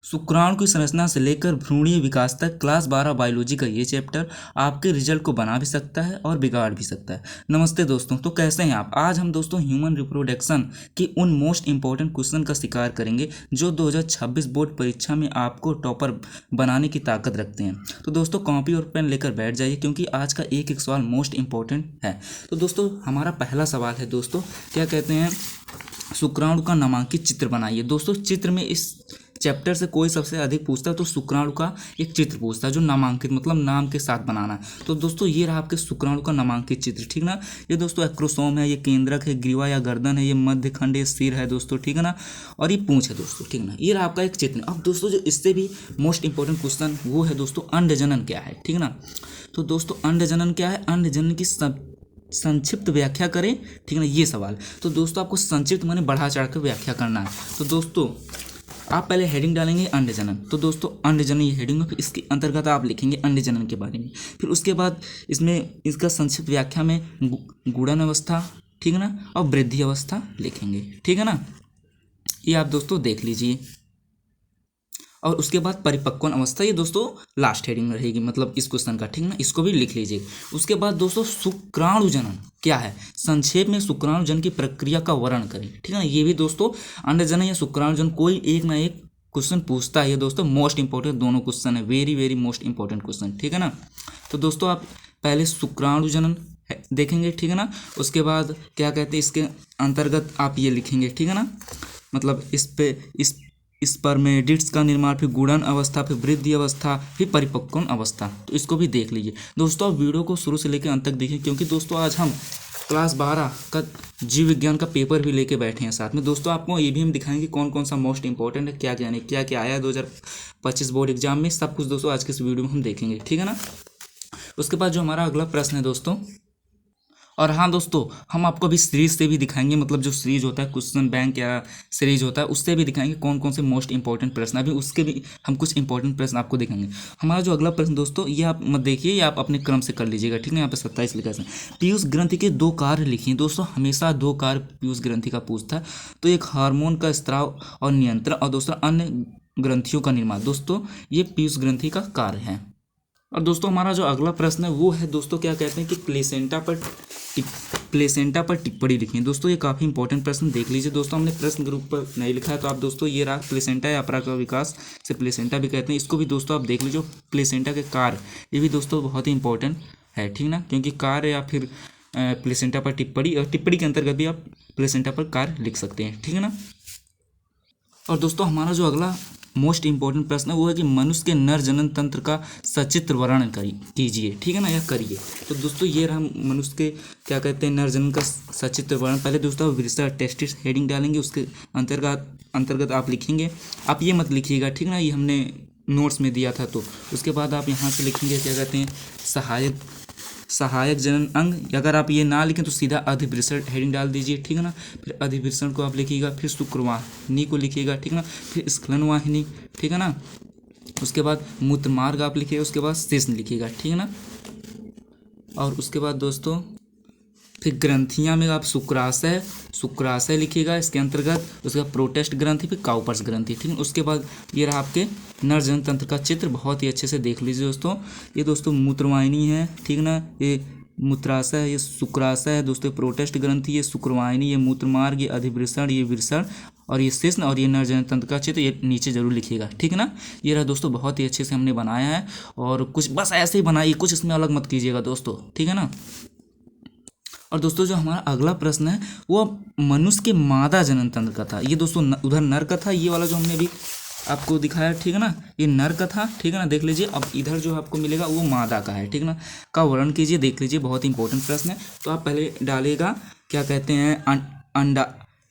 शुक्राणु की संरचना से लेकर भ्रूणीय विकास तक क्लास 12 बायोलॉजी का ये चैप्टर आपके रिजल्ट को बना भी सकता है और बिगाड़ भी सकता है। नमस्ते दोस्तों, तो कैसे हैं आप। आज हम दोस्तों ह्यूमन रिप्रोडक्शन की उन मोस्ट इंपॉर्टेंट क्वेश्चन का शिकार करेंगे जो 2026 बोर्ड परीक्षा में आपको टॉपर बनाने की ताकत रखते हैं। तो दोस्तों कॉपी और पेन लेकर बैठ जाइए क्योंकि आज का एक एक सवाल मोस्ट इंपॉर्टेंट है। तो दोस्तों हमारा पहला सवाल है दोस्तों, क्या कहते हैं, शुक्राणु का नामांकित चित्र बनाइए। दोस्तों चित्र में इस चैप्टर से कोई सबसे अधिक पूछता है तो शुक्राणु का एक चित्र पूछता है जो नामांकित मतलब नाम के साथ बनाना है। तो दोस्तों ये रहा आपके शुक्राणु का नामांकित चित्र, ठीक ना। ये दोस्तों एक्रोसोम है, ये केंद्रक है, ग्रीवा या गर्दन है, ये मध्यखंड, ये सिर है दोस्तों, ठीक है ना, और ये पूंछ है दोस्तों, ठीक ना। ये रहा आपका एक चित्र। अब दोस्तों जो इससे भी मोस्ट इंपॉर्टेंट क्वेश्चन वो है दोस्तों अंडजनन क्या है, ठीक ना। तो दोस्तों अंडजनन क्या है, अंडजनन की संक्षिप्त व्याख्या करें, ठीक है ना, ये सवाल। तो दोस्तों आपको संक्षिप्त माने बढ़ा चढ़ कर व्याख्या करना है। तो दोस्तों आप पहले हेडिंग डालेंगे अंडजनन। तो दोस्तों अंडजनन ये हेडिंग है, फिर इसके अंतर्गत आप लिखेंगे अंडजनन के बारे में। फिर उसके बाद इसमें इसका संक्षिप्त व्याख्या में गुणन अवस्था, ठीक है ना, और वृद्धि अवस्था लिखेंगे, ठीक है ना। ये आप दोस्तों देख लीजिए। और उसके बाद परिपक्वन अवस्था, ये दोस्तों लास्ट हेडिंग रहेगी मतलब इस क्वेश्चन का, ठीक ना, इसको भी लिख लीजिए। उसके बाद दोस्तों शुक्राणु जनन क्या है, संक्षेप में शुक्राणु जन की प्रक्रिया का वर्णन करें, ठीक है ना। ये भी दोस्तों अंडजनन या शुक्राणु जन कोई एक ना एक क्वेश्चन पूछता है। ये दोस्तों मोस्ट इंपॉर्टेंट दोनों क्वेश्चन है, very very most important question, ठीक है ना। तो दोस्तों आप पहले शुक्राणु जनन देखेंगे, ठीक है ना। उसके बाद क्या कहते हैं, इसके अंतर्गत आप ये लिखेंगे, ठीक है ना, मतलब इस पर में डिट्स का निर्माण, फिर गुणन अवस्था, फिर वृद्धि अवस्था, फिर परिपक्वन अवस्था। तो इसको भी देख लीजिए दोस्तों। आप वीडियो को शुरू से लेकर अंत तक देखिए क्योंकि दोस्तों आज हम क्लास 12 का जीव विज्ञान का पेपर भी लेके बैठे हैं साथ में। दोस्तों आपको ये भी हम दिखाएंगे कौन कौन सा मोस्ट इंपॉर्टेंट है, क्या क्या नहीं, क्या क्या आया है 2025 बोर्ड एग्जाम में, सब कुछ दोस्तों आज के इस वीडियो में हम देखेंगे, ठीक है ना। उसके बाद जो हमारा अगला प्रश्न है दोस्तों, और हाँ दोस्तों हम आपको अभी सीरीज से भी दिखाएंगे, मतलब जो सीरीज होता है क्वेश्चन बैंक या सीरीज होता है उससे भी दिखाएंगे कौन कौन से मोस्ट इंपॉर्टेंट प्रश्न। अभी उसके भी हम कुछ इंपॉर्टेंट प्रश्न आपको दिखाएंगे। हमारा जो अगला प्रश्न दोस्तों ये आप मत देखिए, ये आप अपने क्रम से कर लीजिएगा, ठीक है। यहाँ पे 27 लिखा है। पीयूष ग्रंथि के 2 कार्य लिखिए। दोस्तों हमेशा 2 कार्य पीयूष ग्रंथि का पूछता है। तो एक हार्मोन का स्त्राव और नियंत्रण और दूसरा अन्य ग्रंथियों का निर्माण। दोस्तों ये पीयूष ग्रंथि का कार्य है। और दोस्तों हमारा जो अगला प्रश्न है वो है दोस्तों, क्या कहते हैं कि प्लेसेंटा पर टिप्पणी लिखी। दोस्तों ये काफ़ी इंपॉर्टेंट प्रश्न देख लीजिए। दोस्तों हमने प्रश्न ग्रुप पर नहीं लिखा है तो आप दोस्तों ये रहा प्लेसेंटा या अपरा का विकास से प्लेसेंटा भी कहते हैं, इसको भी दोस्तों आप देख लीजिए। प्लेसेंटा के कार्य ये भी दोस्तों बहुत ही इंपॉर्टेंट है, ठीक ना, क्योंकि कार्य या फिर प्लेसेंटा पर टिप्पणी, और टिप्पणी के अंतर्गत भी आप प्लेसेंटा पर कार्य लिख सकते हैं, ठीक है ना। और दोस्तों हमारा जो अगला मोस्ट इंपॉर्टेंट प्रश्न है वो है कि मनुष्य के नर जनन तंत्र का सचित्र वर्णन कीजिए, ठीक है ना, या करिए। तो दोस्तों ये रहा मनुष्य के क्या कहते हैं नर जनन का सचित्र वर्णन। पहले दोस्तों आप विरसा टेस्टिस हेडिंग डालेंगे, उसके अंतर्गत आप लिखेंगे, आप ये मत लिखिएगा, ठीक ना, ये हमने नोट्स में दिया था। तो उसके बाद आप यहाँ से लिखेंगे क्या कहते हैं सहायक जनन अंग। अगर आप ये ना लिखें तो सीधा अधिवृषण हेडिंग डाल दीजिए, ठीक है ना। फिर अधिवृषण को आप लिखिएगा, फिर शुक्रवाहिनी को लिखिएगा, ठीक है ना, फिर स्खलन वाहिनी, ठीक है ना। उसके बाद मूत्र मार्ग आप लिखिएगा, उसके बाद शिश्न लिखिएगा, ठीक है ना। और उसके बाद दोस्तों फिर ग्रंथियाँ में आप शुक्राशय लिखिएगा इसके अंतर्गत, उसके बाद प्रोटेस्ट ग्रंथि, फिर काउपर्स ग्रंथि, ठीक है। उसके बाद ये रहा आपके नरजन तंत्र का चित्र, बहुत ही अच्छे से देख लीजिए दोस्तों। ये दोस्तों मूत्रवाहिनी है, ठीक ना, ये मूत्राशय है, ये शुक्राशय है दोस्तों, प्रोटेस्ट ग्रंथि, ये शुक्रवाहिनी, ये मूत्रमार्ग, ये अधिवृषण, ये वृषण, और ये शिश्न, और ये नरजन तंत्र का चित्र, ये नीचे जरूर लिखिएगा, ठीक है ना। ये रहा दोस्तों, बहुत ही अच्छे से हमने बनाया है, और कुछ बस ऐसे ही बनाइए, कुछ इसमें अलग मत कीजिएगा दोस्तों, ठीक है ना। और दोस्तों जो हमारा अगला प्रश्न है वो मनुष्य के मादा जनन तंत्र का था। ये दोस्तों उधर नर का था, ये वाला जो हमने अभी आपको दिखाया, ठीक है ना, ये नर का था, ठीक है ना, देख लीजिए। अब इधर जो आपको मिलेगा वो मादा का है, ठीक है ना, का वर्णन कीजिए, देख लीजिए, बहुत ही इंपॉर्टेंट प्रश्न है। तो आप पहले डालिएगा क्या कहते हैं अंडा,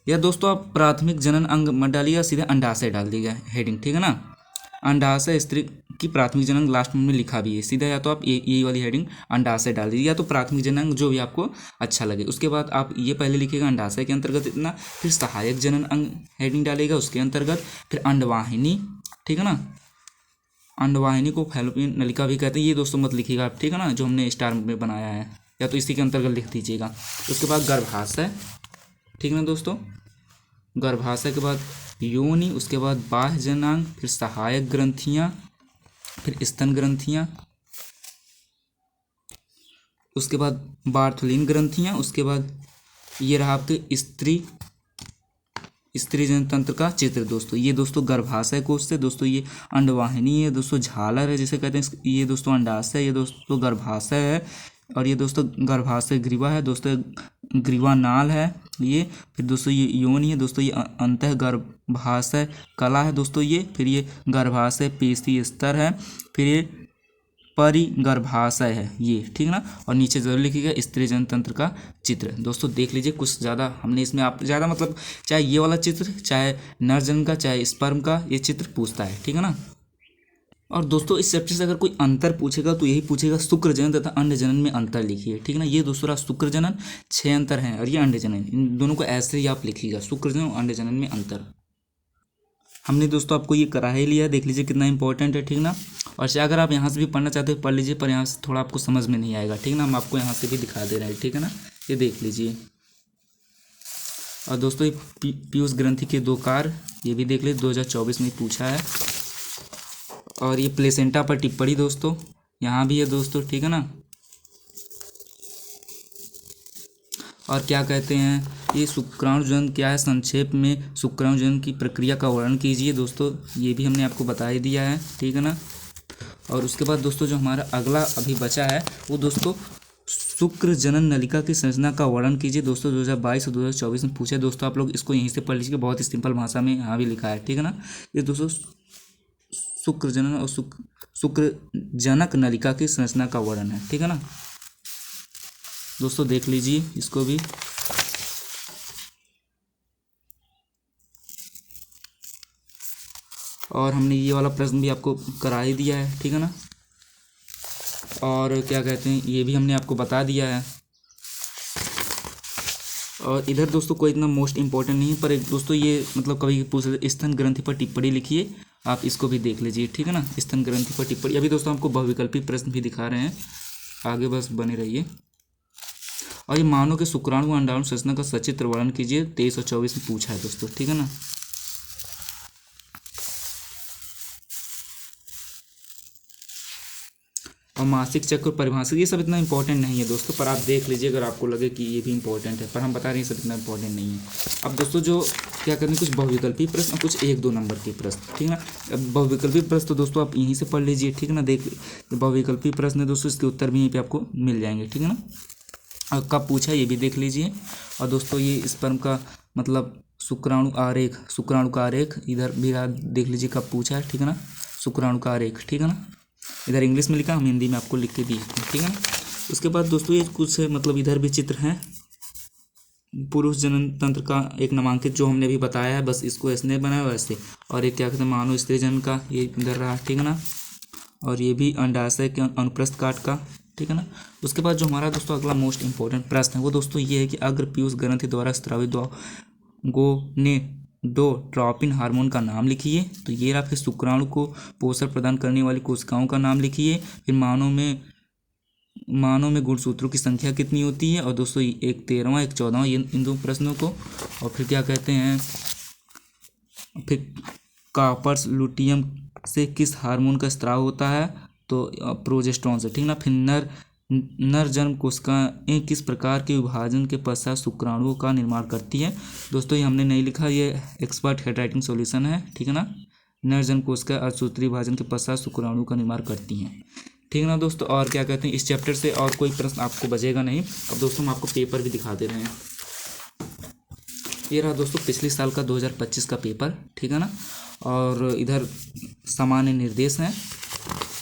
या दोस्तों आप प्राथमिक जनन अंग मत डालिएगा, सीधे अंडाशय डाल दीजिएगा हेडिंग, ठीक है ना। अंडाशय स्त्री की प्राथमिक जनन लास्ट में लिखा भी है सीधा, या तो आप ये वाली हेडिंग अंडाशय डाल दीजिए, या तो प्राथमिक जनन जो भी आपको अच्छा लगे। उसके बाद आप ये पहले लिखिएगा अंडाशय के अंतर्गत इतना, फिर सहायक जनन अंग हेडिंग डालेगा उसके अंतर्गत, फिर अंडवाहिनी, ठीक है ना, अंडवाहिनी को फैलोपियन नलिका भी कहते हैं, ये दोस्तों मत लिखिएगा आप, ठीक है ना, जो हमने स्टार में बनाया है, या तो इसी के अंतर्गत लिख दीजिएगा। उसके बाद गर्भाशय, ठीक है ना दोस्तों, गर्भाशय के बाद योनि, उसके बाद बाह्य जनांग, फिर सहायक ग्रंथियाँ, फिर स्तन ग्रंथियाँ, उसके बाद बार्थोलिन ग्रंथियाँ, उसके बाद ये रहा आपके स्त्री जन तंत्र का चित्र दोस्तों। ये दोस्तों गर्भाशय कोश से दोस्तों, ये अंडवाहिनी है दोस्तों, झालर है जिसे कहते हैं, ये दोस्तों अंडाशय, ये दोस्तों गर्भाशय है, और ये दोस्तों गर्भाशय ग्रीवा है दोस्तों, ग्रीवा नाल है ये। फिर दोस्तों ये योनि है दोस्तों, ये अंतः गर्भाशय कला है दोस्तों ये। फिर ये गर्भाशय पेशी स्तर है। फिर ये परिगर्भाशय है ये, ठीक ना। और नीचे जरूर लिखिएगा स्त्री जनतंत्र का चित्र। दोस्तों देख लीजिए, कुछ ज़्यादा हमने इसमें आप ज़्यादा मतलब चाहे ये वाला चित्र, चाहे नर जनन का, चाहे स्पर्म का, ये चित्र पूछता है, ठीक है ना। और दोस्तों इस चैप्टर से अगर कोई अंतर पूछेगा तो यही पूछेगा, शुक्र जनन तथा अंड जनन में अंतर लिखिए, ठीक है ना। ये दोस्तों रहा शुक्र जनन, 6 अंतर हैं, और ये अंड जनन, इन दोनों को ऐसे ही आप लिखिएगा, शुक्र जनन और अंड जनन में अंतर। हमने दोस्तों आपको ये करा ही लिया, देख लीजिए कितना इंपॉर्टेंट है, ठीक ना। और चाहे अगर आप यहाँ से भी पढ़ना चाहते हो पढ़ लीजिए, पर यहाँ से थोड़ा आपको समझ में नहीं आएगा, ठीक ना। हम आपको यहाँ से भी दिखा दे रहे हैं, ठीक है ना, ये देख लीजिए। और दोस्तों ये पीयूष ग्रंथि के 2 कार्य, ये भी देख लीजिए, 2024 में पूछा है। और ये प्लेसेंटा पर टिप्पणी दोस्तों, यहाँ भी है दोस्तों, ठीक है ना। और क्या कहते हैं, ये शुक्राणुजनन क्या है, संक्षेप में शुक्राणुजनन की प्रक्रिया का वर्णन कीजिए दोस्तों, ये भी हमने आपको बता ही दिया है, ठीक है ना। और उसके बाद दोस्तों जो हमारा अगला अभी बचा है वो दोस्तों शुक्र जनन नलिका की संरचना का वर्णन कीजिए दोस्तों। 2022 और 2024 में पूछा है दोस्तों, आप लोग इसको यहीं से पढ़ लीजिए, बहुत ही सिंपल भाषा में यहाँ भी लिखा है, ठीक है ना। ये दोस्तों शुक्र जनन और शुक्र जनक नलिका की संरचना का वर्णन है, ठीक है ना। दोस्तों देख लीजिए इसको भी। और हमने ये वाला प्रश्न भी आपको करा ही दिया है, ठीक है ना। और क्या कहते हैं, ये भी हमने आपको बता दिया है। और इधर दोस्तों कोई इतना मोस्ट इंपॉर्टेंट नहीं है, पर एक दोस्तों ये मतलब कभी पूछ रहे स्तन ग्रंथि पर टिप्पणी लिखिए, आप इसको भी देख लीजिए, ठीक है ना। स्तन ग्रंथि पर टिप्पणी, अभी दोस्तों हमको बहुविकल्पी प्रश्न भी दिखा रहे हैं, आगे बस बने रहिए। और ये मानव के शुक्राणु व अंडाणु संरचना का सचित्र वर्णन कीजिए, 23 और 24 में पूछा है दोस्तों, ठीक है ना। और मासिक चक्र परिभाषित, ये सब इतना इंपॉर्टेंट नहीं है दोस्तों, पर आप देख लीजिए अगर आपको लगे कि ये भी इंपॉर्टेंट है, पर हम बता रहे हैं सब इतना इंपॉर्टेंट नहीं है। अब दोस्तों जो क्या करते हैं, कुछ बहुविकल्पी प्रश्न और कुछ 1-2 नंबर के प्रश्न, ठीक है ना। अब बहुविकल्पी प्रश्न तो दोस्तों आप यहीं से पढ़ लीजिए, ठीक है ना। देख बहुविकल्पी प्रश्न है दोस्तों, इसके उत्तर भी यहीं पर आपको मिल जाएंगे, ठीक है ना। और कब पूछा ये भी देख लीजिए। और दोस्तों ये स्पर्म का मतलब शुक्राणु आरेख, शुक्राणु का आरेख इधर भी देख लीजिए कब पूछा है, ठीक है ना। शुक्राणु का आरेख, ठीक है ना। इधर इंग्लिश में लिखा, हम हिंदी में आपको लिख के दिए, ठीक है ना। उसके बाद दोस्तों ये कुछ मतलब इधर भी चित्र हैं, पुरुष जनन तंत्र का एक नामांकित जो हमने भी बताया है, बस इसको ऐसे बनाया वैसे। और एक क्या कहते हैं मानव स्त्री जनन का, ये इधर रहा, ठीक है ना। और ये भी अंडाशय के अनुप्रस्थ काट का, ठीक है ना। उसके बाद जो हमारा दोस्तों अगला मोस्ट इंपॉर्टेंट प्रश्न है वो दोस्तों ये है कि अग्र पीयूष ग्रंथि द्वारा स्रावित गोनेडोट्रोपिन हार्मोन का नाम लिखिए। तो ये रहा। फिर शुक्राणु को पोषण प्रदान करने वाली कोशिकाओं का नाम लिखिए। फिर मानव में गुणसूत्रों की संख्या कितनी होती है, और दोस्तों एक 13वां एक 14वां, ये इन 2 प्रश्नों को। और फिर क्या कहते हैं, फिर कॉपर्स लुटियम से किस हार्मोन का स्राव होता है, तो प्रोजेस्टेरोन से, ठीक ना। फिर नर जन्म कोशिकाएं किस प्रकार के विभाजन के पश्चात शुक्राणुओं का निर्माण करती है। दोस्तों ये हमने नहीं लिखा, ये एक्सपर्ट हैंडराइटिंग सॉल्यूशन है, ठीक है ना। नर जन्म कोशिका अर्धसूत्री विभाजन के पश्चात शुक्राणुओं का निर्माण करती हैं, ठीक है ना दोस्तों। और क्या कहते हैं, इस चैप्टर से और कोई प्रश्न आपको बचेगा नहीं। अब दोस्तों हम आपको पेपर भी दिखा दे रहे हैं। ये रहा दोस्तों पिछले साल का 2025 का पेपर, ठीक है ना। और इधर सामान्य निर्देश हैं,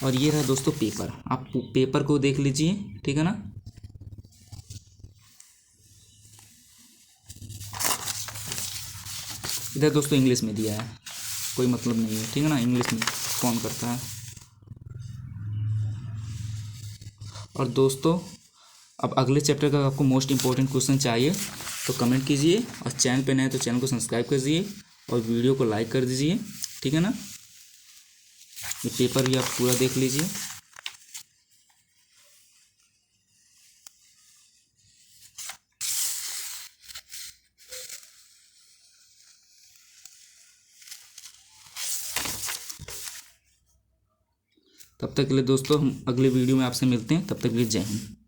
और ये रहा दोस्तों पेपर, आप पेपर को देख लीजिए, ठीक है ना। इधर दोस्तों इंग्लिश में दिया है, कोई मतलब नहीं है, ठीक है ना, इंग्लिश में कौन करता है। और दोस्तों अब अगले चैप्टर का आपको मोस्ट इंपॉर्टेंट क्वेश्चन चाहिए तो कमेंट कीजिए, और चैनल पे नए तो चैनल को सब्सक्राइब कर दीजिए और वीडियो को लाइक कर दीजिए, ठीक है ना। ये पेपर भी आप पूरा देख लीजिए। तब तक के लिए दोस्तों हम अगले वीडियो में आपसे मिलते हैं, तब तक के लिए जय हिंद।